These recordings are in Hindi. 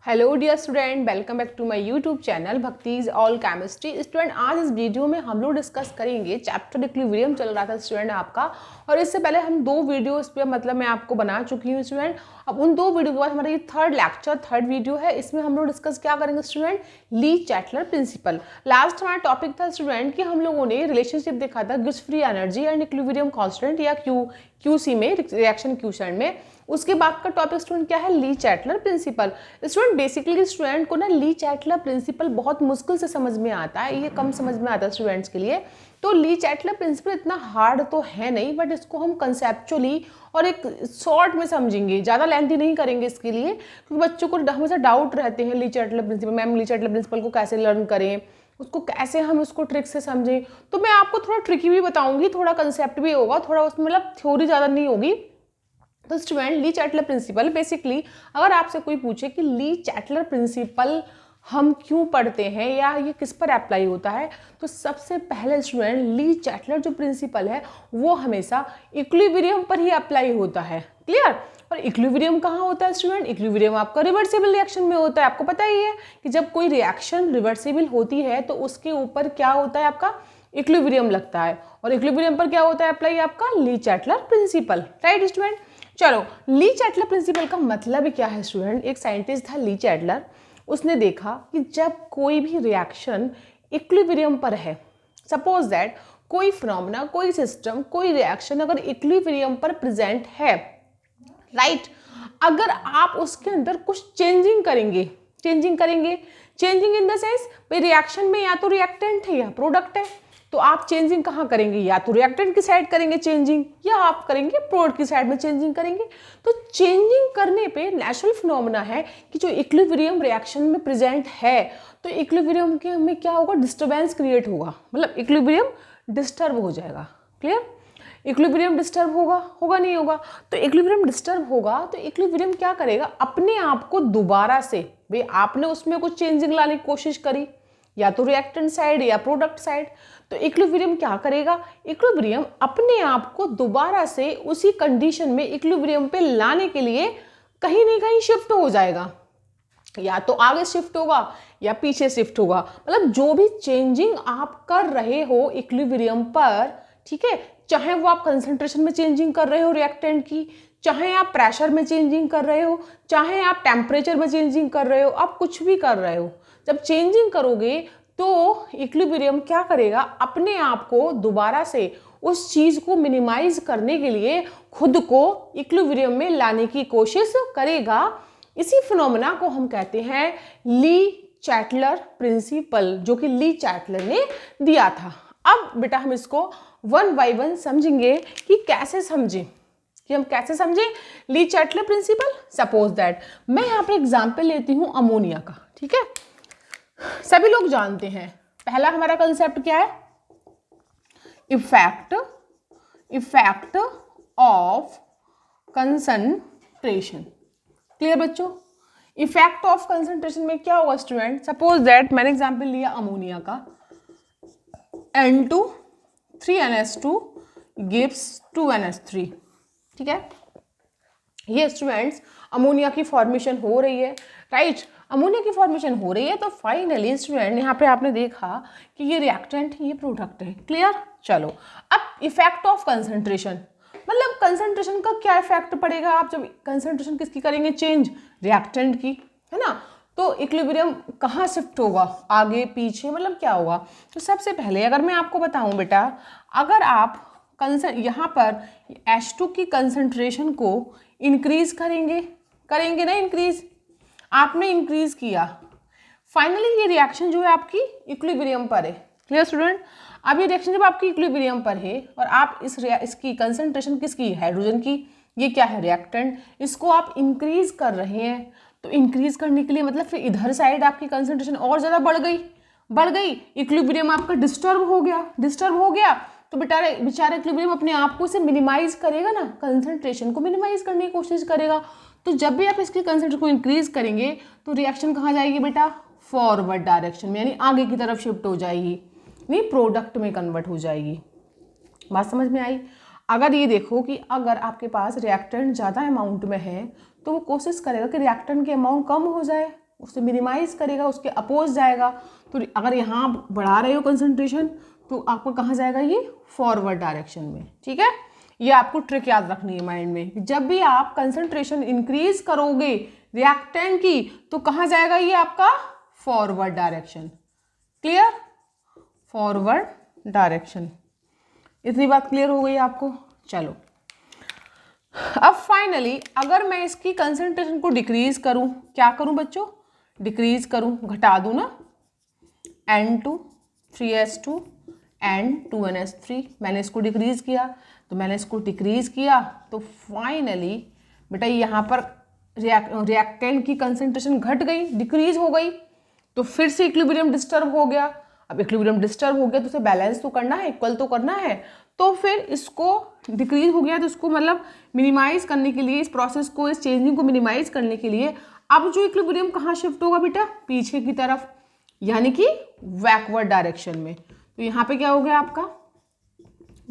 Hello dear student, welcome back to my YouTube channel Bhakti's all chemistry. Student, आज इस वीडियो में हम लोग डिस्कस करेंगे चैप्टर इक्विलिब्रियम चल रहा था स्टूडेंट आपका, और इससे पहले हम दो वीडियो इस पर मैं आपको बना चुकी हूँ स्टूडेंट। अब उन दो वीडियो के बाद हमारा ये थर्ड वीडियो है। इसमें हम लोग डिस्कस क्या करेंगे student? Le Chatelier principle. Last हमारा टॉपिक था स्टूडेंट कि हम लोगों ने रिलेशनशिप देखा था Gibbs free energy and equilibrium constant या क्यूसी में, रिएक्शन क्यूशेंट में। उसके बाद का टॉपिक स्टूडेंट क्या है? Le Chatelier principle. Student basically student को ना ली चैटलर प्रिंसिपल बहुत मुश्किल से समझ में आता है, ये कम समझ में आता है स्टूडेंट्स के लिए। तो ली चैटलर प्रिंसिपल इतना हार्ड तो है नहीं, बट इसको हम कंसेप्चुअली और एक शॉर्ट में समझेंगे, ज़्यादा लेंथी नहीं करेंगे इसके लिए, क्योंकि बच्चों को हमेशा डाउट रहते हैं ली चैटलर प्रिंसिपल, मैम ली चैटलर प्रिंसिपल को कैसे लर्न करें, उसको कैसे हम उसको ट्रिक से समझें। तो मैं आपको थोड़ा ट्रिकी भी बताऊंगी, थोड़ा कंसेप्ट भी होगा, थोड़ा उसमें मतलब थ्योरी ज़्यादा नहीं होगी। तो student, Le Chatelier principal basically अगर आपसे कोई पूछे कि ली चैटलर प्रिंसिपल हम क्यों पढ़ते हैं या ये किस पर अप्लाई होता है, तो सबसे पहले स्टूडेंट ली चैटलर जो प्रिंसिपल है वो हमेशा इक्विलिब्रियम पर ही अप्लाई होता है। क्लियर? और इक्विलिब्रियम कहाँ होता है स्टूडेंट? इक्विलिब्रियम आपका रिवर्सिबल रिएक्शन में होता है। आपको पता ही है कि जब कोई रिएक्शन रिवर्सिबल होती है तो उसके ऊपर क्या होता है? आपका इक्विलिब्रियम लगता है, और इक्विलिब्रियम पर क्या होता है अप्लाई? आपका ली चैटलर प्रिंसिपल। Right student? चलो, ली चैटलर प्रिंसिपल का मतलब क्या है स्टूडेंट? एक साइंटिस्ट था ली चैटलर, उसने देखा कि जब कोई भी रिएक्शन इक्विलिब्रियम पर है, सपोज दैट कोई फिनोमेना, कोई सिस्टम, कोई रिएक्शन अगर इक्विलिब्रियम पर प्रेजेंट है, राइट, अगर आप उसके अंदर कुछ चेंजिंग करेंगे चेंजिंग इन द सेंस भाई रिएक्शन में या तो रिएक्टेंट है या प्रोडक्ट है, तो आप चेंजिंग कहाँ करेंगे? या तो रिएक्टेंट की साइड करेंगे चेंजिंग, या आप करेंगे प्रोडक्ट की साइड में चेंजिंग करेंगे। तो चेंजिंग करने पे नेचुरल फिनोमेना है कि जो इक्विलिब्रियम रिएक्शन में प्रेजेंट है, तो इक्विलिब्रियम के में क्या होगा? डिस्टर्बेंस क्रिएट होगा, मतलब इक्विलिब्रियम डिस्टर्ब हो जाएगा। क्लियर? इक्विलिब्रियम डिस्टर्ब होगा नहीं होगा? तो इक्विलिब्रियम डिस्टर्ब होगा तो इक्विलिब्रियम क्या करेगा? अपने आप को दोबारा से, भाई आपने उसमें कुछ चेंजिंग लाने की कोशिश करी, या तो रिएक्टेंट साइड या प्रोडक्ट साइड, तो इक्विलिब्रियम क्या करेगा? इक्विलिब्रियम अपने आप को दोबारा से उसी कंडीशन में इक्विलिब्रियम पे लाने के लिए कहीं ना कहीं शिफ्ट हो जाएगा, या तो आगे शिफ्ट होगा या पीछे शिफ्ट होगा। मतलब जो भी चेंजिंग आप कर रहे हो इक्विलिब्रियम पर, ठीक है, चाहे वो आप कंसंट्रेशन में चेंजिंग कर रहे हो रिएक्टेंट की, चाहे आप प्रेशर में चेंजिंग कर रहे हो, चाहे आप टेम्परेचर में चेंजिंग कर रहे हो, आप कुछ भी कर रहे हो, जब चेंजिंग करोगे तो इक्विलिब्रियम क्या करेगा? अपने आप को दोबारा से उस चीज को मिनिमाइज करने के लिए खुद को इक्विलिब्रियम में लाने की कोशिश करेगा। इसी फिनोमेना को हम कहते हैं ली चैटलर प्रिंसिपल, जो कि ली चैटलर ने दिया था। अब बेटा हम इसको वन बाय वन समझेंगे कि कैसे समझें, कि हम कैसे समझें ली चैटलर प्रिंसिपल। सपोज दैट मैं यहाँ पे एग्जाम्पल लेती हूँ अमोनिया का, ठीक है। सभी लोग जानते हैं पहला हमारा कंसेप्ट क्या है? Effect of concentration. क्लियर बच्चों? इफेक्ट ऑफ कंसंट्रेशन में क्या होगा स्टूडेंट? सपोज दैट मैंने एग्जांपल लिया अमोनिया का, N2 3NH2 gives 2NH3, ठीक है। ये स्टूडेंट्स अमोनिया की फॉर्मेशन हो रही है, राइट, अमोनिया की फॉर्मेशन हो रही है। तो फाइनली स्टूडेंट यहाँ पे आपने देखा कि ये रिएक्टेंट है, ये प्रोडक्ट है। क्लियर? चलो, अब इफेक्ट ऑफ कंसंट्रेशन, मतलब कंसंट्रेशन का क्या इफेक्ट पड़ेगा? आप जब कंसंट्रेशन किसकी करेंगे? चेंज, रिएक्टेंट की, है ना। तो इक्विलिब्रियम कहाँ शिफ्ट होगा? आगे पीछे, मतलब क्या होगा? तो सबसे पहले अगर मैं आपको बताऊं बेटा, अगर आप यहाँ पर H2 की कंसंट्रेशन को इंक्रीज करेंगे ना, इंक्रीज, आपने इंक्रीज किया, फाइनली ये रिएक्शन जो है आपकी इक्विलिब्रियम पर है। Clear student? अब ये रिएक्शन जब आपकी इक्विलिब्रियम पर है और आप इसकी कंसंट्रेशन किसकी? हाइड्रोजन की, ये क्या है? रिएक्टेंट, इसको आप इंक्रीज कर रहे हैं। तो इंक्रीज करने के लिए मतलब फिर इधर साइड आपकी कंसंट्रेशन और ज़्यादा बढ़ गई, इक्विलिब्रियम आपका डिस्टर्ब हो गया। तो बेचारा इक्विलिब्रियम अपने आप को इसे मिनिमाइज करेगा ना, कंसंट्रेशन को मिनिमाइज करने की कोशिश करेगा। तो जब भी आप इसकी कंसंट्रेशन को इंक्रीज करेंगे तो रिएक्शन कहाँ जाएगी बेटा? फॉरवर्ड डायरेक्शन में, यानी आगे की तरफ शिफ्ट हो जाएगी, नहीं प्रोडक्ट में कन्वर्ट हो जाएगी। बात समझ में आई? अगर ये देखो कि अगर आपके पास रिएक्टेंट ज़्यादा अमाउंट में है तो वो कोशिश करेगा कि रिएक्टेंट की अमाउंट कम हो जाए, उसे मिनिमाइज करेगा, उसके अपोज जाएगा। तो अगर यहाँ बढ़ा रहे हो कंसंट्रेशन तो आपको कहाँ जाएगा, ये फॉरवर्ड डायरेक्शन में। ठीक है, ये आपको ट्रिक याद रखनी है माइंड में। जब भी आप कंसंट्रेशन इंक्रीज करोगे रिएक्टेंट की तो कहाँ जाएगा, ये आपका forward direction. Clear, forward direction. इतनी बात क्लियर हो गई आपको। चलो अब फाइनली अगर मैं इसकी कंसंट्रेशन को डिक्रीज करूं, क्या करूं बच्चों, डिक्रीज करूं, घटा दूं ना, N2 3S2 एंड 2NH3। मैंने इसको डिक्रीज किया, तो मैंने इसको डिक्रीज किया तो फाइनली बेटा यहाँ पर रिएक्टेंट की कंसंट्रेशन घट गई, डिक्रीज हो गई, तो फिर से इक्विलिब्रियम डिस्टर्ब हो गया। अब इक्विलिब्रियम डिस्टर्ब हो गया तो उसे बैलेंस तो करना है, इक्वल तो करना है। तो फिर इसको डिक्रीज हो गया तो इसको मतलब मिनिमाइज करने के लिए, इस प्रोसेस को, इस चेंजिंग को मिनिमाइज करने के लिए अब जो इक्विलिब्रियम कहाँ शिफ्ट होगा बेटा, पीछे की तरफ, यानी कि बैकवर्ड डायरेक्शन में। तो यहाँ पे क्या हो गया आपका,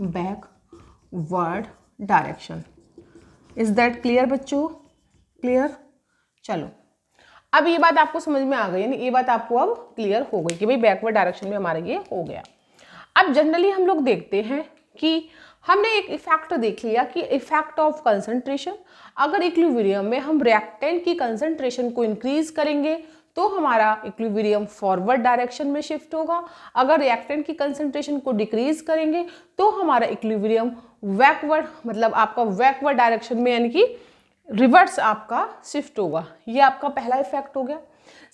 backward direction. Is that clear बच्चों, क्लियर। चलो अब ये बात आपको समझ में आ गई, यानी ये बात आपको अब क्लियर हो गई कि भाई बैकवर्ड डायरेक्शन में हमारा ये हो गया। अब जनरली हम लोग देखते हैं कि हमने एक इफेक्ट देख लिया कि इफेक्ट ऑफ कंसंट्रेशन, अगर इक्विलिब्रियम में हम रिएक्टेंट की कंसंट्रेशन को इंक्रीज करेंगे तो हमारा इक्विलिब्रियम फॉरवर्ड डायरेक्शन में शिफ्ट होगा, अगर रिएक्टेंट की कंसंट्रेशन को डिक्रीज करेंगे तो हमारा इक्विलिब्रियम बैकवर्ड, मतलब आपका बैकवर्ड डायरेक्शन में, यानी कि रिवर्स आपका शिफ्ट होगा। ये आपका पहला इफेक्ट हो गया।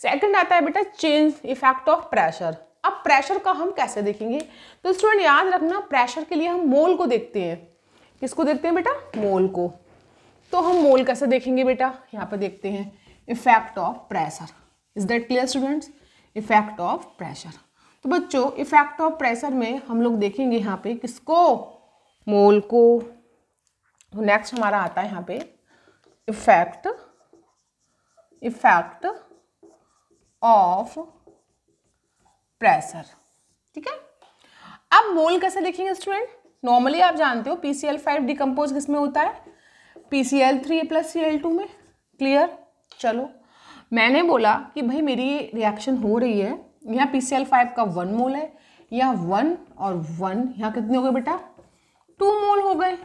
सेकंड आता है बेटा चेंज इफेक्ट ऑफ प्रेशर। अब प्रेशर का हम कैसे देखेंगे, तो स्टूडेंट याद रखना प्रेशर के लिए हम मोल को देखते हैं। किसको देखते हैं बेटा, मोल को। तो हम मोल कैसे देखेंगे बेटा, यहाँ पे देखते हैं effect of pressure. Is that clear students, effect of pressure. तो बच्चों इफेक्ट ऑफ प्रेशर में हम लोग देखेंगे यहाँ पे किसको, मोल को। नेक्स्ट हमारा आता है यहाँ पे इफेक्ट ऑफ प्रेशर। ठीक है, अब मोल कैसे देखेंगे स्टूडेंट, नॉर्मली आप जानते हो PCl5 डिकम्पोज किसमें होता है, PCl3 + Cl2 में। क्लियर। चलो मैंने बोला कि भाई मेरी रिएक्शन हो रही है, यहाँ PCl5 का 1 मोल है, यहाँ 1 और 1, यहाँ कितने हो गए बेटा, 2 मोल हो गए।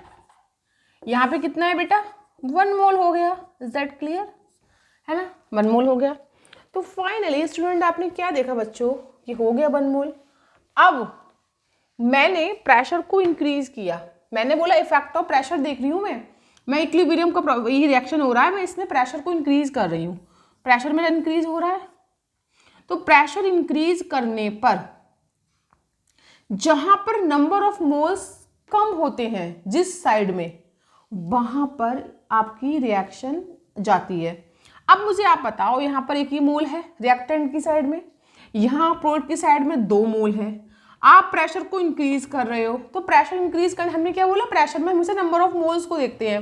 यहाँ पे कितना है बेटा, 1 मोल हो गया। इज दैट क्लियर, है ना, 1 मोल हो गया। तो फाइनली स्टूडेंट आपने क्या देखा बच्चों, कि हो गया 1 मोल। अब मैंने प्रेशर को इंक्रीज किया, मैंने बोला इफेक्ट ऑफ प्रेशर देख रही हूँ मैं इक्विलिब्रियम का ये रिएक्शन हो रहा है, मैं इसमें प्रेशर को इंक्रीज कर रही हूँ, प्रेशर मेरा इंक्रीज हो रहा है। तो प्रेशर इंक्रीज करने पर जहां पर नंबर ऑफ मोल्स कम होते हैं जिस साइड में, वहां पर आपकी रिएक्शन जाती है। अब मुझे आप बताओ, यहाँ पर एक ही मोल है रिएक्टेंट की साइड में, यहाँ प्रोडक्ट की साइड में 2 मोल है। आप प्रेशर को इंक्रीज कर रहे हो, तो प्रेशर इंक्रीज करने, हमने क्या बोला, प्रेशर में हमेशा नंबर ऑफ मोल्स को देखते हैं।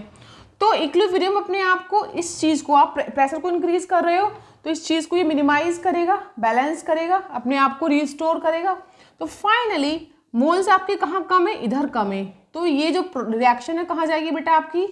तो इक्विलिब्रियम अपने आप को, इस चीज को, आप प्रेशर को इंक्रीज कर रहे हो तो इस चीज को ये मिनिमाइज करेगा, बैलेंस करेगा, अपने आप को रिस्टोर करेगा। तो फाइनली मोल्स आपके कहाँ कम है, इधर कम है। तो ये जो रिएक्शन है कहाँ जाएगी बेटा आपकी,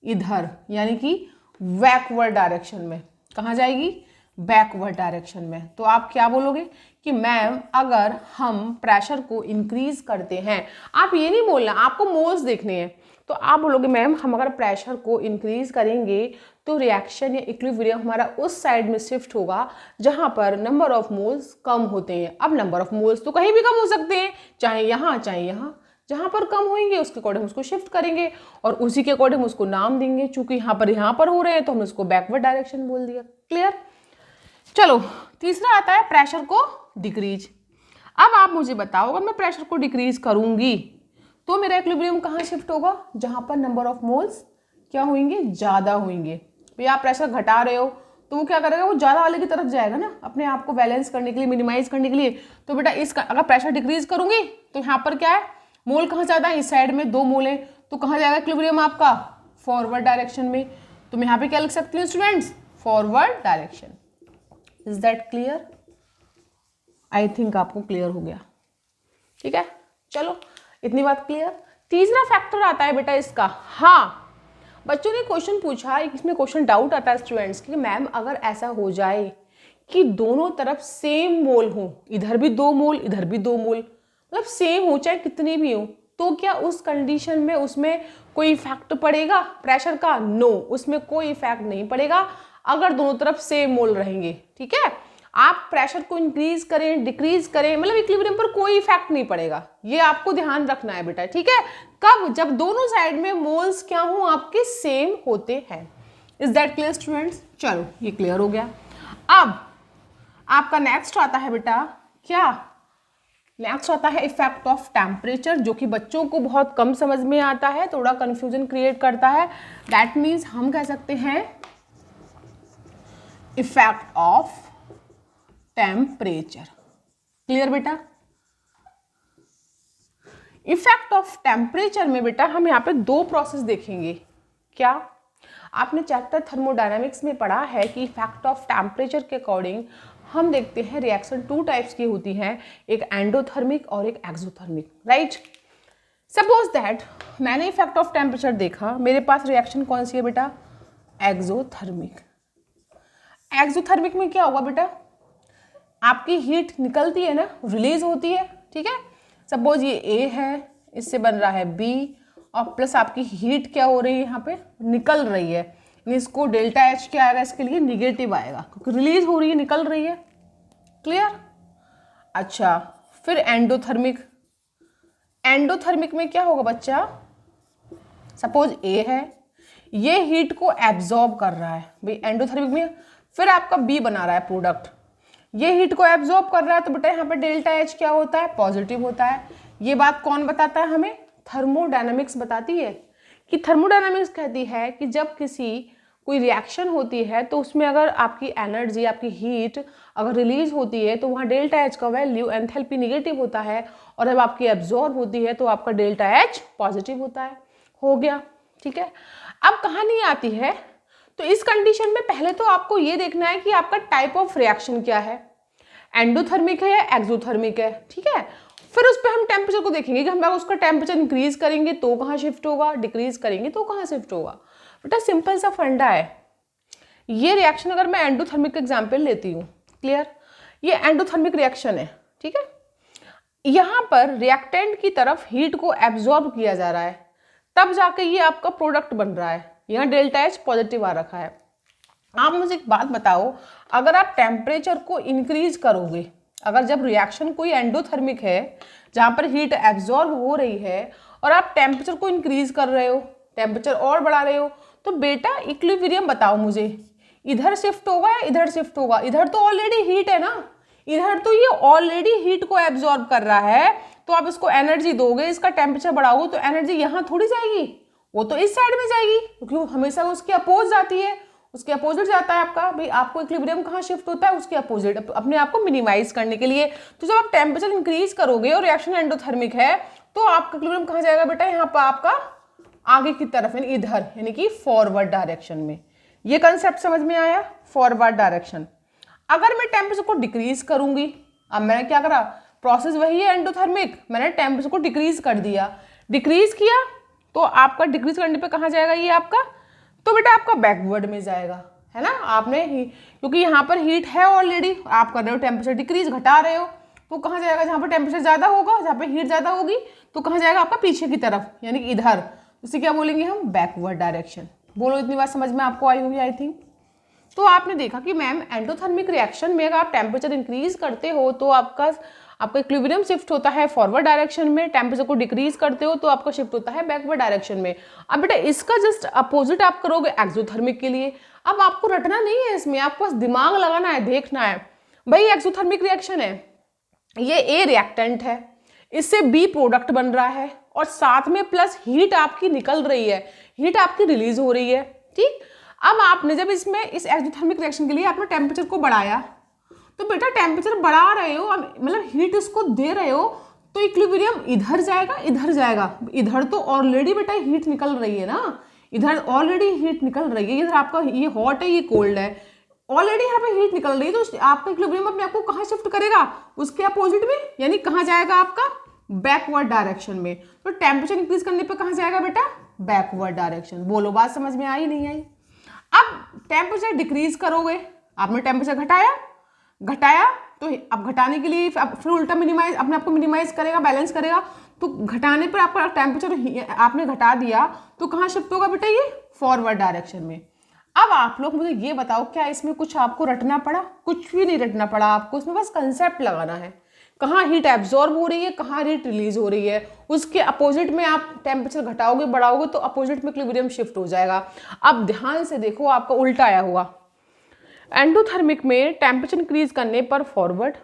इधर, यानी कि बैकवर्ड डायरेक्शन में। कहाँ जाएगी, बैकवर्ड डायरेक्शन में। तो आप क्या बोलोगे कि मैम अगर हम प्रेशर को इंक्रीज करते हैं, आप ये नहीं बोलना, आपको मोल्स देखने हैं, तो आप बोलोगे मैम हम अगर प्रेशर को इंक्रीज करेंगे तो रिएक्शन या इक्विलिब्रियम हमारा उस साइड में शिफ्ट होगा जहां पर नंबर ऑफ मोल्स कम होते हैं। अब नंबर ऑफ मोल्स तो कहीं भी कम हो सकते हैं, चाहे यहाँ चाहे यहाँ, जहां पर कम होंगे उसके अकॉर्डिंग उसको शिफ्ट करेंगे और उसी के अकॉर्डिंग उसको नाम देंगे। चूंकि यहाँ पर हो रहे हैं तो हमने उसको बैकवर्ड डायरेक्शन बोल दिया। क्लियर। चलो तीसरा आता है प्रेशर को डिक्रीज। अब आप मुझे बताओ, अगर मैं प्रेशर को डिक्रीज करूंगी तो मेरा इक्विलिब्रियम कहाँ शिफ्ट होगा, जहां पर नंबर ऑफ मोल्स क्या होंगे, ज़्यादा होंगे। तो आप प्रेशर घटा रहे हो तो वो क्या करेगा, वो ज़्यादा वाले की तरफ जाएगा ना, अपने आप को बैलेंस करने के लिए, मिनिमाइज करने के लिए। तो बेटा इसका अगर प्रेशर डिक्रीज करूंगी तो यहाँ पर क्या है, मोल कहाँ ज़्यादा है, इस साइड में 2 मोल है, तो कहाँ जाएगा इक्विलिब्रियम आपका, फॉरवर्ड डायरेक्शन में। तो मैं यहाँ पे क्या लिख सकती हूँ students, forward direction. Is that clear, I think आपको क्लियर हो गया। ठीक है, चलो इतनी बात क्लियर। तीसरा फैक्टर आता है बेटा इसका, हाँ बच्चों ने क्वेश्चन पूछा, इसमें क्वेश्चन डाउट आता है स्टूडेंट्स कि मैम अगर ऐसा हो जाए कि दोनों तरफ सेम मोल हो, इधर भी 2 मोल इधर भी 2 मोल, मतलब सेम हो चाहे कितनी भी हो, तो क्या उस कंडीशन में उसमें कोई इफेक्ट पड़ेगा प्रेशर का? नो, उसमें कोई इफेक्ट नहीं पड़ेगा अगर दोनों तरफ सेम मोल रहेंगे। ठीक है, आप प्रेशर को इंक्रीज करें डिक्रीज करें, मतलब इक्विलिब्रियम पर कोई इफेक्ट नहीं पड़ेगा, ये आपको ध्यान रखना है बेटा। ठीक है, कब? जब दोनों साइड में मोल्स क्या हो आपके सेम होते हैं। Is that clear students? चलो ये क्लियर हो गया। अब आपका नेक्स्ट आता है बेटा, क्या नेक्स्ट आता है इफेक्ट ऑफ टेम्परेचर, जो कि बच्चों को बहुत कम समझ में आता है, थोड़ा कंफ्यूजन क्रिएट करता है। दैट मीन्स हम कह सकते हैं इफेक्ट ऑफ टेम्परेचर। क्लियर बेटा? इफेक्ट ऑफ टेम्परेचर में बेटा हम यहाँ पे 2 प्रोसेस देखेंगे। क्या? आपने चैप्टर थर्मोडायनामिक्स में पढ़ा है कि इफेक्ट ऑफ टेम्परेचर के अकॉर्डिंग हम देखते हैं रिएक्शन 2 टाइप्स की होती हैं, एक एंडोथर्मिक और एक एक्सोथर्मिक, राइट? सपोज दैट मैंने इफेक्ट ऑफ टेम्परेचर देखा, मेरे पास रिएक्शन कौन सी है बेटा? एक्सोथर्मिक। एक्सोथर्मिक में क्या होगा बेटा? आपकी हीट निकलती है ना, रिलीज होती है। ठीक है, सपोज ये ए है, इससे बन रहा है बी, और प्लस आपकी हीट क्या हो रही है यहाँ पे? निकल रही है। इसको डेल्टा एच क्या आएगा? इसके लिए निगेटिव आएगा, क्योंकि रिलीज हो रही है, निकल रही है। क्लियर? अच्छा, फिर एंडोथर्मिक। एंडोथर्मिक में क्या होगा बच्चा? सपोज ए है, ये हीट को एब्जॉर्ब कर रहा है भाई एंडोथर्मिक में, फिर आपका बी बना रहा है प्रोडक्ट, ये हीट को एब्जॉर्ब कर रहा है, तो बेटा यहाँ पे डेल्टा एच क्या होता है? पॉजिटिव होता है। ये बात कौन बताता है हमें? थर्मोडायनामिक्स बताती है, कि थर्मोडायनामिक्स कहती है कि जब कोई रिएक्शन होती है तो उसमें अगर आपकी एनर्जी, आपकी हीट अगर रिलीज होती है तो वहाँ डेल्टा एच का वैल्यू एंथैल्पी निगेटिव होता है, और जब आपकी एब्जॉर्ब होती है तो आपका डेल्टा एच पॉजिटिव होता है। हो गया? ठीक है, अब कहानी आती है, तो इस कंडीशन में पहले तो आपको ये देखना है कि आपका टाइप ऑफ रिएक्शन क्या है, एंडोथर्मिक है या एक्सोथर्मिक है। ठीक है, फिर उस पर हम टेम्परेचर को देखेंगे कि हम उसका टेम्परेचर इंक्रीज करेंगे तो कहाँ शिफ्ट होगा, डिक्रीज करेंगे तो कहाँ शिफ्ट होगा। बेटा सिंपल सा फंडा है। ये रिएक्शन अगर मैं एंडोथर्मिक का एग्जाम्पल लेती हूँ, क्लियर, ये एंडोथर्मिक रिएक्शन है। ठीक है, यहाँ पर रिएक्टेंट की तरफ हीट को एब्जॉर्ब किया जा रहा है, तब जाके ये आपका प्रोडक्ट बन रहा है। यहाँ डेल्टा एच पॉजिटिव आ रखा है। आप मुझे एक बात बताओ, अगर आप टेम्परेचर को इंक्रीज करोगे, अगर जब रिएक्शन कोई एंडोथर्मिक है जहाँ पर हीट एब्जॉर्ब हो रही है और आप टेम्परेचर को इंक्रीज कर रहे हो, टेम्परेचर और बढ़ा रहे हो, तो बेटा इक्विलिब्रियम बताओ मुझे, इधर शिफ्ट होगा या इधर शिफ्ट होगा? इधर तो ऑलरेडी हीट है ना, इधर तो ये ऑलरेडी हीट को एब्जॉर्ब कर रहा है, तो आप इसको एनर्जी दोगे, इसका टेम्परेचर बढ़ाओगे तो एनर्जी यहाँ थोड़ी जाएगी, वो तो इस साइड में जाएगी, क्योंकि हमेशा उसके अपोज जाती है, उसके अपोजिट जाता है आपका। भाई आपको इक्विलिब्रियम कहाँ शिफ्ट होता है? उसके अपोजिट, अपने आप को मिनिमाइज करने के लिए। तो जब आप टेम्परेचर इंक्रीज करोगे और रिएक्शन एंडोथर्मिक है, तो आपका इक्विलिब्रियम कहाँ जाएगा बेटा? यहाँ पर आपका आगे की तरफ, यानी इधर, यानी कि फॉरवर्ड डायरेक्शन में। ये कंसेप्ट समझ में आया? Forward direction. अगर मैं टेम्परेचर को डिक्रीज करूंगी, अब मैंने क्या करा, प्रोसेस वही है एंडोथर्मिक, मैंने टेम्परेचर को डिक्रीज कर दिया, डिक्रीज किया तो आपका डिक्रीज करने पे कहाँ जाएगा ये आपका? तो बेटा आपका बैकवर्ड में जाएगा, है ना। आपने क्योंकि यहाँ पर हीट है ऑलरेडी, आप कर रहे हो टेम्परेचर डिक्रीज, घटा रहे हो, तो कहाँ जाएगा? जहाँ पर टेम्परेचर ज़्यादा होगा, जहाँ पर हीट ज़्यादा होगी, तो कहाँ जाएगा आपका? पीछे की तरफ, यानी कि इधर। इसे क्या बोलेंगे हम? Backward direction. बोलो, इतनी बात समझ में आपको आई होगी आई थिंक। तो आपने देखा कि मैम एंडोथर्मिक रिएक्शन में अगर आप टेम्परेचर इंक्रीज करते हो तो आपका इक्विलिब्रियम शिफ्ट होता है फॉरवर्ड डायरेक्शन में, टेम्परेचर को डिक्रीज करते हो तो आपका शिफ्ट होता है बैकवर्ड डायरेक्शन में। अब बेटा इसका जस्ट अपोजिट आप करोगे एक्सोथर्मिक के लिए। अब आपको रटना नहीं है इसमें, आपको बस दिमाग लगाना है, देखना है। भाई एक्सोथर्मिक रिएक्शन है, ये ए रिएक्टेंट है, इससे बी प्रोडक्ट बन रहा है, और साथ में प्लस हीट आपकी निकल रही है, हीट आपकी रिलीज हो रही है। ठीक, अब आपने जब इसमें इस एक्सोथर्मिक रिएक्शन के लिए आपने टेम्परेचर को बढ़ाया, तो बेटा टेम्परेचर बढ़ा रहे हो, मतलब हीट इसको दे रहे हो, तो इक्विलिब्रियम इधर जाएगा इधर जाएगा। इधर तो ऑलरेडी बेटा हीट निकल रही है ना, इधर ऑलरेडी हीट निकल रही है, इधर आपका ये हॉट है ये कोल्ड है, ऑलरेडी यहाँ पे हीट निकल रही है, तो आपका इक्विलिब्रियम अपने आप को कहाँ शिफ्ट करेगा? उसके अपोजिट में, यानी कहाँ जाएगा आपका? बैकवर्ड डायरेक्शन में। तो टेम्परेचर इंक्रीज करने पे कहाँ जाएगा बेटा? Backward direction. बोलो बात समझ में आई नहीं आई? अब टेम्परेचर डिक्रीज करोगे, आपने टेम्परेचर घटाया, घटाया तो अब घटाने के लिए अब फिर उल्टा मिनिमाइज, अपने आप को मिनिमाइज करेगा, बैलेंस करेगा, तो घटाने पर आपका टेम्परेचर आपने घटा दिया तो कहाँ शिफ्ट होगा बेटा, ये फॉरवर्ड डायरेक्शन में। अब आप लोग मुझे ये बताओ, क्या इसमें कुछ आपको रटना पड़ा? कुछ भी नहीं रटना पड़ा आपको, इसमें बस कंसेप्ट लगाना है, कहाँ हीट एब्जॉर्ब हो रही है, कहाँ हीट रिलीज हो रही है, उसके अपोजिट में आप टेम्परेचर घटाओगे बढ़ाओगे तो अपोजिट में इक्विलिब्रियम शिफ्ट हो जाएगा। अब ध्यान से देखो, आपका उल्टा आया हुआ, एंडोथर्मिक में टेम्परेचर इंक्रीज करने पर फॉरवर्ड,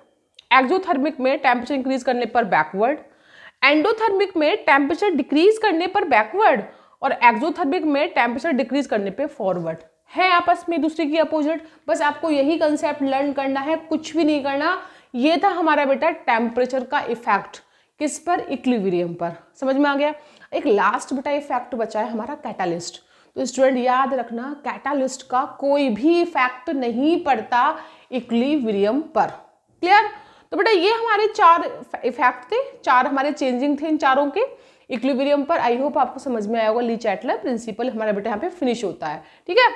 एक्सोथर्मिक में टेम्परेचर इंक्रीज करने पर बैकवर्ड, एंडोथर्मिक में टेम्परेचर डिक्रीज करने पर बैकवर्ड और एक्सोथर्मिक में टेम्परेचर डिक्रीज करने पे फॉरवर्ड, है आपस में दूसरे की अपोजिट। बस आपको यही कंसेप्ट लर्न करना है, कुछ भी नहीं करना। ये था हमारा बेटा टेम्परेचर का इफेक्ट, किस पर? इक्विलिब्रियम पर। समझ में आ गया? एक लास्ट बेटा इफेक्ट बचा है हमारा कैटालिस्ट। तो स्टूडेंट याद रखना, कैटालिस्ट का कोई भी इफेक्ट नहीं पड़ता इक्विलिब्रियम पर। क्लियर? तो बेटा ये हमारे 4 इफेक्ट थे, 4 हमारे चेंजिंग थे इन चारों के इक्विलिब्रियम पर। आई होप आपको समझ में आया होगा। ली चैटलर प्रिंसिपल हमारा बेटा यहाँ पे फिनिश होता है। ठीक है,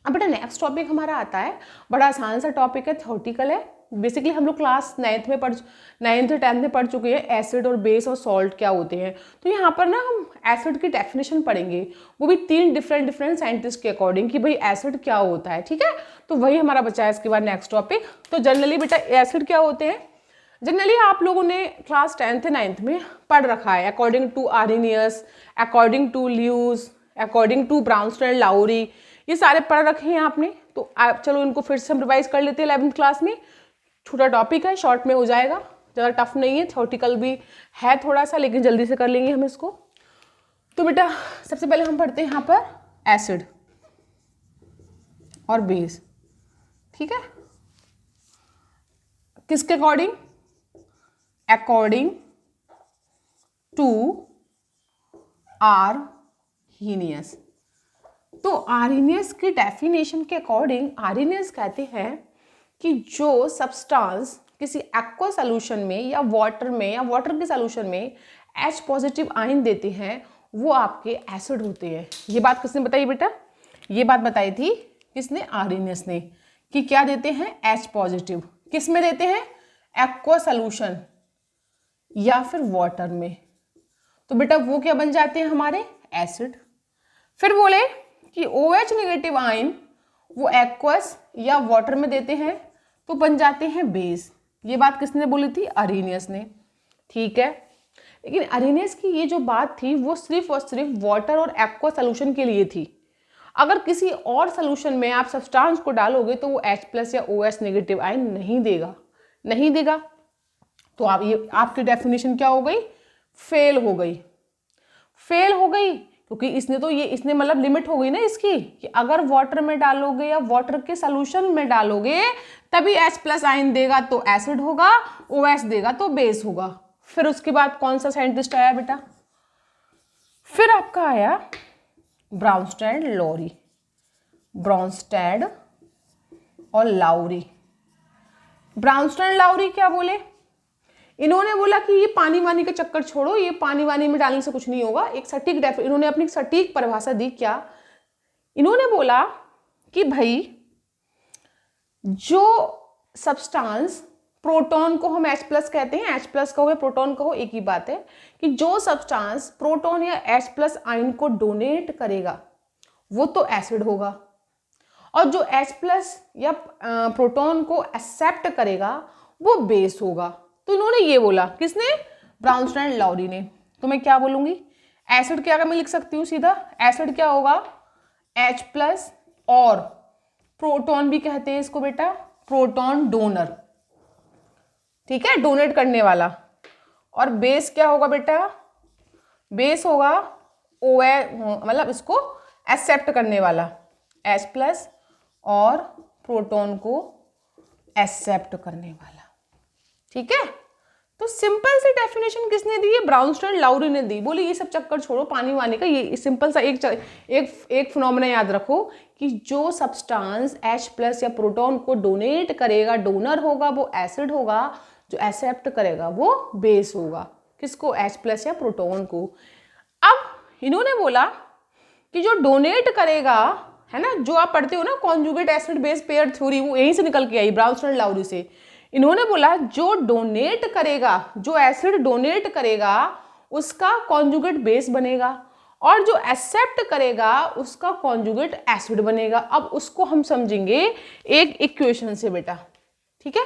अब बेटा नेक्स्ट टॉपिक हमारा आता है, बड़ा आसान सा टॉपिक है, थ्योरेटिकल है। बेसिकली हम लोग क्लास 9th में 10th में पढ़ चुके हैं एसिड और बेस और सॉल्ट क्या होते हैं। तो यहाँ पर ना हम एसिड की डेफिनेशन पढ़ेंगे, वो भी 3 डिफरेंट साइंटिस्ट के अकॉर्डिंग कि भाई एसिड क्या होता है। ठीक है, तो वही हमारा बचा है इसके बाद नेक्स्ट टॉपिक। तो जनरली बेटा एसिड क्या होते हैं, जनरली आप लोगों ने क्लास 10th 9th में पढ़ रखा है, according to Arrhenius, according to Lewis, according to Bronsted Lowry, ये सारे पढ़ रखे हैं आपने। तो आप चलो इनको फिर से हम रिवाइज कर लेते हैं 11th क्लास में। छोटा टॉपिक है, शॉर्ट में हो जाएगा, ज़्यादा टफ नहीं है, थ्योरेटिकल भी है थोड़ा सा, लेकिन जल्दी से कर लेंगे हम इसको। तो बेटा सबसे पहले हम पढ़ते हैं यहाँ पर एसिड और बेस। ठीक है, किसके अकॉर्डिंग? According to Arrhenius. तो आर्हेनियस की डेफिनेशन के अकॉर्डिंग आर्हेनियस कहते हैं कि जो सब्सटेंस किसी एक्वा सॉल्यूशन में या वाटर के सॉल्यूशन में H पॉजिटिव आयन देते हैं वो आपके एसिड होते हैं। ये बात किसने बताई बेटा? ये बात बताई थी किसने? आर्हेनियस ने, कि क्या देते हैं? H positive. किस में देते हैं? एक्वा सॉल्यूशन या फिर वाटर में। तो बेटा वो क्या बन जाते हैं? हमारे एसिड। फिर बोले कि OH नेगेटिव आयन वो एक्वस या वाटर में देते हैं तो बन जाते हैं बेस। ये बात किसने बोली थी? आर्हेनियस ने। ठीक है, लेकिन आर्हेनियस की ये जो बात थी वो सिर्फ और सिर्फ वाटर और एक्वा सोल्यूशन के लिए थी। अगर किसी और सोल्यूशन में आप सब्सटेंस को डालोगे तो वो H+ या OH नेगेटिव आयन नहीं देगा। तो आप ये आपकी डेफिनेशन क्या हो गई? फेल हो गई, क्योंकि इसने मतलब लिमिट हो गई ना इसकी, कि अगर वाटर में डालोगे या वाटर के सॉल्यूशन में डालोगे तभी H+ आयन देगा तो एसिड होगा, OH देगा तो बेस होगा। फिर उसके बाद कौन सा साइंटिस्ट आया बेटा? फिर आपका आया ब्राउनस्टेड और लाउरी। ब्राउनस्टेड लाउरी क्या बोले? इन्होंने बोला कि ये पानी वानी का चक्कर छोड़ो, ये पानी वानी में डालने से कुछ नहीं होगा। इन्होंने अपनी सटीक परिभाषा दी। क्या इन्होंने बोला? कि भाई जो सब्सटेंस, प्रोटॉन को हम H+ कहते हैं, H+ कहो या प्रोटॉन कहो एक ही बात है, कि जो सब्सटेंस प्रोटॉन या H+ आयन को डोनेट करेगा वो तो एसिड होगा, और जो H+ या प्रोटॉन को एक्सेप्ट करेगा वो बेस होगा। तो इन्होंने ये बोला, किसने? ब्राउनस्टेड लाउरी ने। तो मैं क्या बोलूंगी? एसिड क्या मैं लिख सकती हूँ सीधा? एसिड क्या होगा? H+ और प्रोटॉन भी कहते हैं इसको बेटा, प्रोटॉन डोनर। ठीक है, डोनेट करने वाला। और बेस क्या होगा बेटा? बेस होगा मतलब इसको एक्सेप्ट करने वाला, H+ और प्रोटॉन को एक्सेप्ट करने वाला। ठीक है, तो सिंपल सी डेफिनेशन किसने दी है? ब्राउनस्टेड लाउरी ने दी। बोली ये सब चक्कर छोड़ो पानी वानी का, ये सिंपल सा एक फिनोमेना याद रखो कि जो सब्सटेंस H+ या प्रोटॉन को डोनेट करेगा, डोनर होगा वो एसिड होगा, जो एक्सेप्ट करेगा वो बेस होगा। किसको? H+ या प्रोटॉन को। अब इन्होंने बोला कि जो डोनेट करेगा है ना, जो आप पढ़ते हो ना conjugate acid base pair theory, वो यहीं से निकल के आई, ब्राउनस्टेड लाउरी से। इन्होंने बोला जो डोनेट करेगा, जो एसिड डोनेट करेगा उसका कॉन्जुगेट बेस बनेगा, और जो एक्सेप्ट करेगा उसका कॉन्जुगेट एसिड बनेगा। अब उसको हम समझेंगे एक इक्वेशन से बेटा, ठीक है,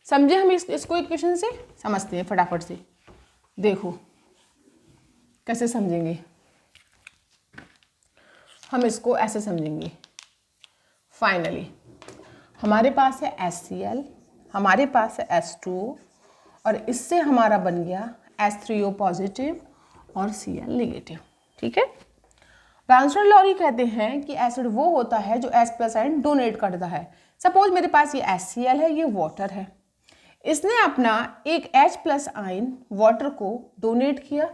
समझे हम इसको इक्वेशन से समझते हैं फटाफट से। देखो कैसे समझेंगे, हम इसको ऐसे समझेंगे। फाइनली हमारे पास है HCl, हमारे पास है H2O, और इससे हमारा बन गया H3O पॉजिटिव और Cl नेगेटिव, ठीक है। ब्राउनस्टेड लॉरी कहते हैं कि एसिड वो होता है जो H+ आयन डोनेट करता है। सपोज मेरे पास ये HCl है, ये वाटर है, इसने अपना एक H+ आयन वाटर को डोनेट किया,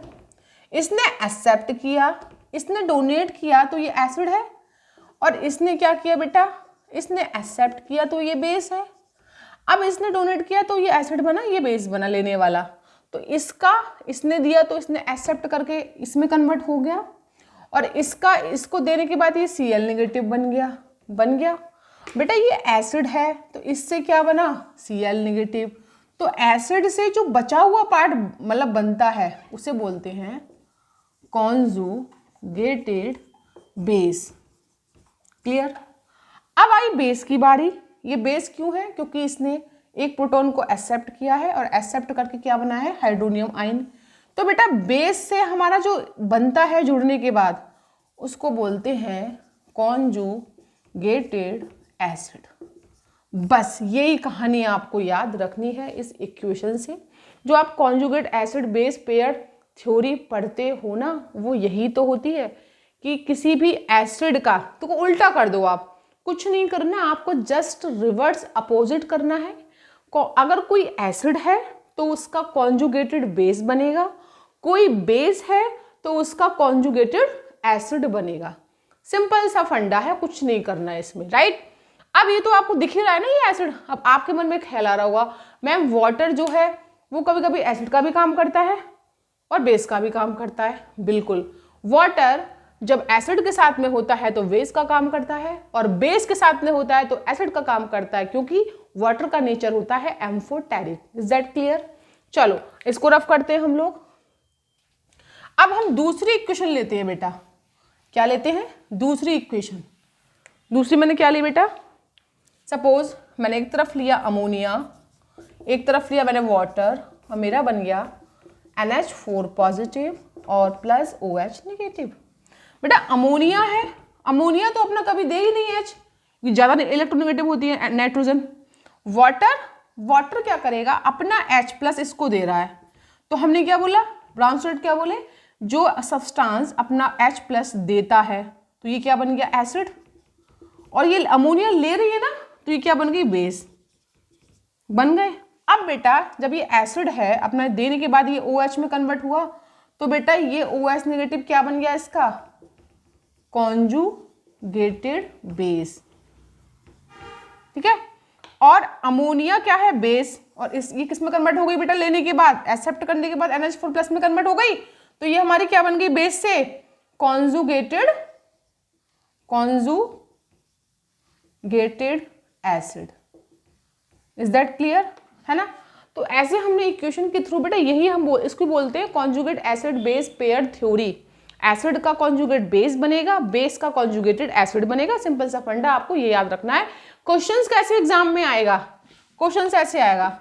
इसने एक्सेप्ट किया, इसने डोनेट किया तो ये एसिड है, और इसने क्या किया बेटा, इसने एक्सेप्ट किया तो ये बेस है। अब इसने डोनेट किया तो ये एसिड बना, ये बेस बना लेने वाला, तो इसका इसने दिया तो इसने एक्सेप्ट करके इसमें कन्वर्ट हो गया, और इसका इसको देने के बाद ये Cl नेगेटिव बन गया बेटा। ये एसिड है तो इससे क्या बना, Cl नेगेटिव। तो एसिड से जो बचा हुआ पार्ट मतलब बनता है उसे बोलते हैं कॉन्जुगेटेड बेस। क्लियर। अब आई बेस की बारी। ये बेस क्यों है, क्योंकि इसने एक प्रोटॉन को एक्सेप्ट किया है और एक्सेप्ट करके क्या बना है, हाइड्रोनियम आयन। तो बेटा बेस से हमारा जो बनता है जुड़ने के बाद उसको बोलते हैं कॉन्जुगेटेड एसिड। बस यही कहानी आपको याद रखनी है इस इक्वेशन से। जो आप conjugate acid base pair theory पढ़ते हो ना, वो यही तो होती है कि किसी भी एसिड का तो उल्टा कर दो, आप कुछ नहीं करना, आपको जस्ट रिवर्स अपोजिट करना है। अगर कोई एसिड है तो उसका कॉन्जुगेटेड बेस बनेगा, कोई बेस है तो उसका कॉन्जुगेटेड एसिड बनेगा। सिंपल सा फंडा है, कुछ नहीं करना है इसमें, राइट। अब ये तो आपको दिख ही रहा है ना ये एसिड। अब आपके मन में ख्याल आ रहा होगा मैम वाटर जो है वो कभी कभी एसिड का भी काम करता है और बेस का भी काम करता है। बिल्कुल, वाटर जब एसिड के साथ में होता है तो बेस का काम करता है, और बेस के साथ में होता है तो एसिड का काम करता है, क्योंकि वाटर का नेचर होता है एम्फोटेरिक। Is that clear. चलो इसको रफ करते हैं हम लोग। अब हम दूसरी इक्वेशन लेते हैं बेटा। क्या लेते हैं, दूसरी इक्वेशन। दूसरी मैंने क्या ली बेटा, सपोज मैंने एक तरफ लिया अमोनिया, एक तरफ लिया मैंने वाटर, और मेरा बन गया NH4 पॉजिटिव और प्लस OH नेगेटिव। बेटा अमोनिया है, अमोनिया तो अपना कभी दे ही नहीं H, ज़्यादा इलेक्ट्रोनेगेटिव होती है नाइट्रोजन। वाटर क्या करेगा, अपना H+ इसको दे रहा है, तो हमने क्या बोला, ब्राउनस्टेड क्या बोले, जो सब्सटेंस अपना H+ देता है तो ये क्या बन गया, एसिड। और ये अमोनिया ले रही है ना, तो ये क्या बन गई, बेस बन गए। अब बेटा जब ये एसिड है अपना देने के बाद ये OH में कन्वर्ट हुआ, तो बेटा ये OH नेगेटिव क्या बन गया, इसका कॉन्जुगेटेड बेस, ठीक है। और अमोनिया क्या है, बेस, और ये किस में कन्वर्ट हो गई बेटा, लेने के बाद एक्सेप्ट करने के बाद NH4+ में कन्वर्ट हो गई, तो ये हमारी क्या बन गई, बेस से conjugated acid. Is that clear, है ना। तो ऐसे हमने इक्वेशन के थ्रू बेटा यही हम इसको बोलते हैं conjugate acid base pair theory. Acid का कॉन्जुगेट बेस बनेगा, बेस का कॉन्जुगेटेड एसिड बनेगा। सिंपल सा फंडा आपको ये याद रखना है। क्वेश्चंस कैसे एग्जाम में आएगा, क्वेश्चंस ऐसे आएगा,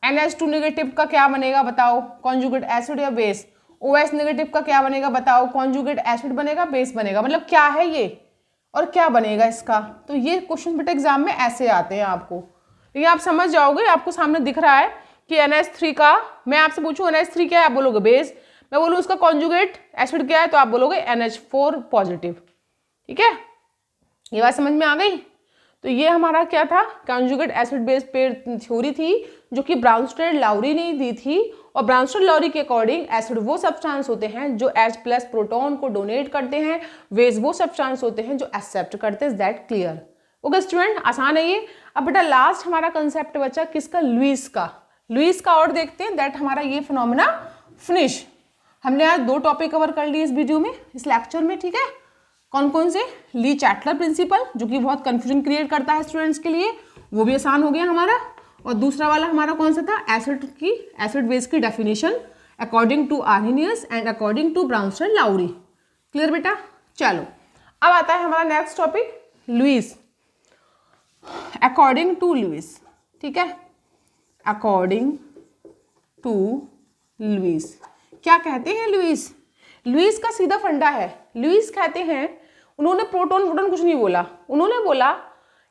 NH2 नेगेटिव का क्या बनेगा बताओ, कॉन्जुगेट एसिड या बेस। OH नेगेटिव का क्या बनेगा बताओ, कॉन्जुगेट एसिड बनेगा, बेस बनेगा। मतलब क्या है ये और क्या बनेगा इसका। तो ये क्वेश्चन बेटा एग्जाम में ऐसे आते हैं आपको, ये आप समझ जाओगे। आपको सामने दिख रहा है कि NH3 का, मैं आपसे पूछूं NH3 क्या है, आप बोलोगे बेस। मैं बोलूँ उसका कॉन्जुगेट एसिड क्या है, तो आप बोलोगे NH4 पॉजिटिव। ठीक है, ये बात समझ में आ गई। तो ये हमारा क्या था, conjugate acid base pair theory थी, जो कि ब्राउनस्टेड लाउरी ने दी थी। और ब्राउनस्टेड लाउरी के अकॉर्डिंग एसिड वो सब्सटेंस होते हैं जो H+ प्रोटॉन को डोनेट करते हैं, बेस वो सब्सटेंस होते हैं जो एक्सेप्ट करते हैं। That clear. ओके स्टूडेंट, आसान है ये। अब बेटा लास्ट हमारा कंसेप्ट बचा किसका, लुईस का। लुईस का और देखते हैं, दैट हमारा ये फिनोमेना फिनिश। हमने आज 2 टॉपिक कवर कर लिए इस वीडियो में, इस लेक्चर में, ठीक है। कौन कौन से? ली चैटलर प्रिंसिपल, जो कि बहुत कंफ्यूजन क्रिएट करता है स्टूडेंट्स के लिए, वो भी आसान हो गया हमारा। और दूसरा वाला हमारा कौन सा था? एसिड बेस की definition according to Arrhenius and according to Bronsted Lowry. Clear बेटा? चलो अब आता है हमारा next topic, Lewis. According to Lewis, ठीक है, अकॉर्डिंग टू लुईस क्या कहते हैं? लुईस का सीधा फंडा है। लुईस कहते हैं, उन्होंने प्रोटॉन कुछ नहीं बोला, उन्होंने बोला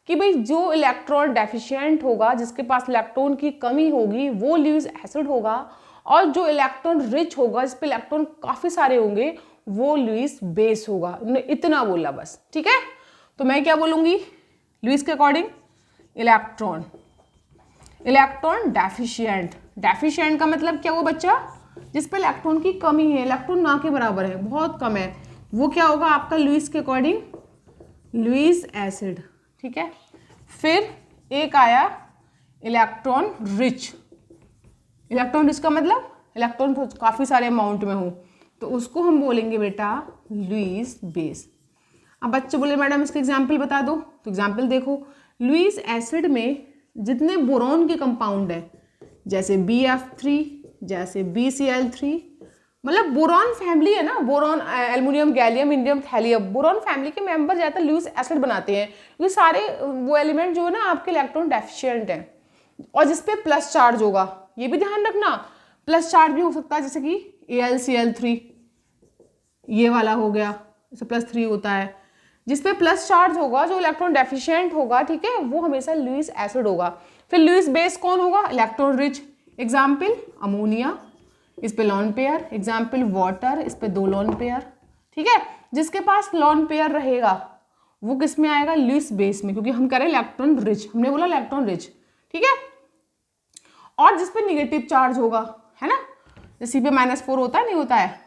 कि भाई जो इलेक्ट्रॉन डेफिशिएंट होगा, जिसके पास इलेक्ट्रॉन की कमी होगी, वो लुईस एसिड होगा, और जो इलेक्ट्रॉन रिच होगा, जिस पे इलेक्ट्रॉन काफ़ी सारे होंगे, वो लुईस बेस होगा। उन्होंने इतना बोला बस, ठीक है। तो मैं क्या बोलूँगी लुईस के अकॉर्डिंग? इलेक्ट्रॉन डेफिशिएंट का मतलब क्या? वो बच्चा जिस पे इलेक्ट्रॉन की कमी है, इलेक्ट्रॉन ना के बराबर है, बहुत कम है, वो क्या होगा आपका लुईस के अकॉर्डिंग? लुईस एसिड, ठीक है। फिर एक आया इलेक्ट्रॉन रिच का मतलब इलेक्ट्रॉन काफ़ी सारे अमाउंट में हो, तो उसको हम बोलेंगे बेटा लुईस बेस। अब बच्चे बोले मैडम इसके एग्जाम्पल बता दो, तो एग्जाम्पल देखो, लुईस एसिड में जितने बोरॉन के कंपाउंड हैं, जैसे BF3, जैसे BCl3, मतलब बोरॉन फैमिली है ना, boron, aluminium, gallium, indium, thallium, boron family के मेंबर ज़्यादातर लुईस एसिड बनाते हैं, क्योंकि सारे वो एलिमेंट जो है ना आपके इलेक्ट्रॉन डेफिशिएंट हैं। और जिस पे प्लस चार्ज होगा, ये भी ध्यान रखना, प्लस चार्ज भी हो सकता है, जैसे कि AlCl3 ये वाला हो गया, इसे +3 होता है। जिस पे प्लस चार्ज होगा, जो इलेक्ट्रॉन डेफिशिएंट होगा, ठीक है, वो हमेशा लुईस एसिड होगा। फिर लुईस बेस कौन होगा? Electron rich. एग्जाम्पल अमोनिया, इस पे लॉन पेयर। एग्जाम्पल वाटर, इस पे 2 लॉन पेयर, ठीक है। जिसके पास लॉन पेयर रहेगा वो किस में आएगा? लुईस बेस में, क्योंकि हम कह रहे हैं इलेक्ट्रॉन रिच, हमने बोला इलेक्ट्रॉन रिच, ठीक है। और जिस पे निगेटिव चार्ज होगा, है ना, जैसे C पे -4 होता है, नहीं होता है,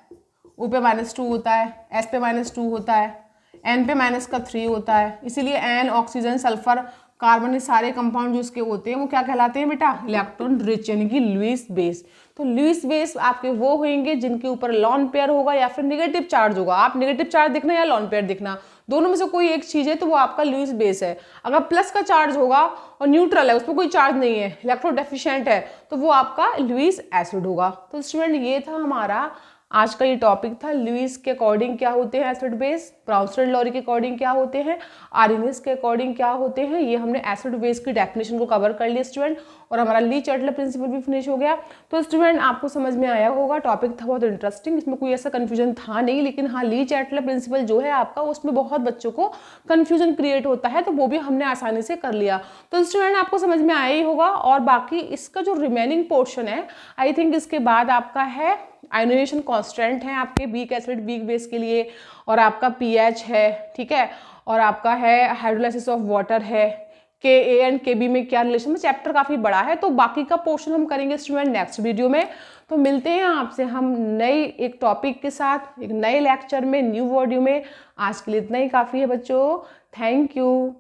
O पे -2 होता है, S पे -2 होता है, N पे -3 होता है, इसीलिए N, ऑक्सीजन, सल्फर, कार्बन, ये सारे कंपाउंड जो इसके होते हैं वो क्या कहलाते हैं बेटा? इलेक्ट्रॉन रिच, यानी कि लुईस बेस। तो लुईस बेस आपके वो होंगे जिनके ऊपर लॉन पेयर होगा या फिर निगेटिव चार्ज होगा। आप निगेटिव चार्ज दिखना या लॉन पेयर दिखना, दोनों में से कोई एक चीज़ है तो वो आपका लुईस बेस है। अगर प्लस का चार्ज होगा और न्यूट्रल है, उसमें कोई चार्ज नहीं है, इलेक्ट्रॉन डेफिशिएंट है, तो वो आपका लुईस एसिड होगा। तो स्टूडेंट ये था हमारा आज का ये टॉपिक था, लुईस के अकॉर्डिंग क्या होते हैं एसिड बेस, ब्राउनस्टेन लॉरी के अकॉर्डिंग क्या होते हैं, आर्हेनियस के अकॉर्डिंग क्या होते हैं। ये हमने एसिड बेस की डेफिनेशन को कवर कर लिया स्टूडेंट, और हमारा ली चैटलर प्रिंसिपल भी फिनिश हो गया। तो स्टूडेंट आपको समझ में आया होगा, टॉपिक था बहुत इंटरेस्टिंग, इसमें कोई ऐसा कन्फ्यूजन था नहीं, लेकिन हाँ ली चैटलर प्रिंसिपल जो है आपका, उसमें बहुत बच्चों को कन्फ्यूजन क्रिएट होता है, तो वो भी हमने आसानी से कर लिया। तो स्टूडेंट आपको समझ में आया ही होगा। और बाकी इसका जो रिमेनिंग पोर्शन है, आई थिंक इसके बाद आपका है आयोनाइजेशन कांस्टेंट है आपके वीक एसिड वीक बेस के लिए, और आपका pH है, ठीक है, और आपका है हाइड्रोलाइसिस ऑफ वाटर है, Ka एंड Kb में क्या रिलेशन में। चैप्टर काफ़ी बड़ा है, तो बाकी का पोर्शन हम करेंगे स्टूडेंट नेक्स्ट वीडियो में। तो मिलते हैं आपसे हम नई एक टॉपिक के साथ, एक नए लेक्चर में, न्यू वीडियो में। आज के लिए इतना ही काफ़ी है बच्चों, थैंक यू।